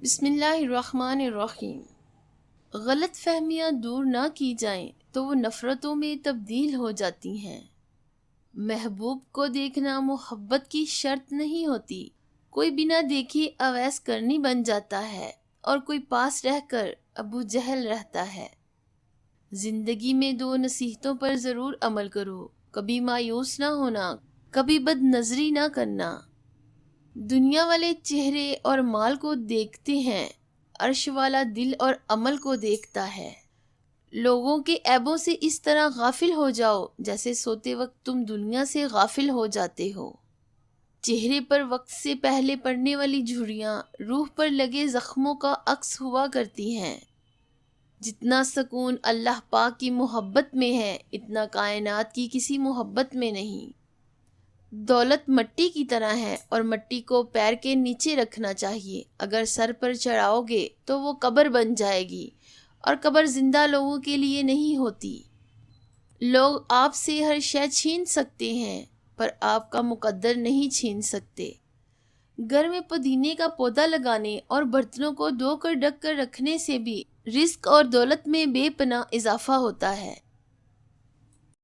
بسم اللہ الرحمن الرحیم۔ غلط فہمیاں دور نہ کی جائیں تو وہ نفرتوں میں تبدیل ہو جاتی ہیں۔ محبوب کو دیکھنا محبت کی شرط نہیں ہوتی۔ کوئی بنا دیکھے اویس کرنی بن جاتا ہے اور کوئی پاس رہ کر ابو جہل رہتا ہے۔ زندگی میں دو نصیحتوں پر ضرور عمل کرو، کبھی مایوس نہ ہونا، کبھی بد نظری نہ کرنا۔ دنیا والے چہرے اور مال کو دیکھتے ہیں، عرش والا دل اور عمل کو دیکھتا ہے۔ لوگوں کے عیبوں سے اس طرح غافل ہو جاؤ جیسے سوتے وقت تم دنیا سے غافل ہو جاتے ہو۔ چہرے پر وقت سے پہلے پڑنے والی جھریاں روح پر لگے زخموں کا عکس ہوا کرتی ہیں۔ جتنا سکون اللہ پاک کی محبت میں ہے اتنا کائنات کی کسی محبت میں نہیں۔ دولت مٹی کی طرح ہے اور مٹی کو پیر کے نیچے رکھنا چاہیے۔ اگر سر پر چڑھاؤ گے تو وہ قبر بن جائے گی، اور قبر زندہ لوگوں کے لیے نہیں ہوتی۔ لوگ آپ سے ہر شے چھین سکتے ہیں پر آپ کا مقدر نہیں چھین سکتے۔ گھر میں پودینے کا پودا لگانے اور برتنوں کو دھو کر ڈھک کر رکھنے سے بھی رزق اور دولت میں بے پناہ اضافہ ہوتا ہے۔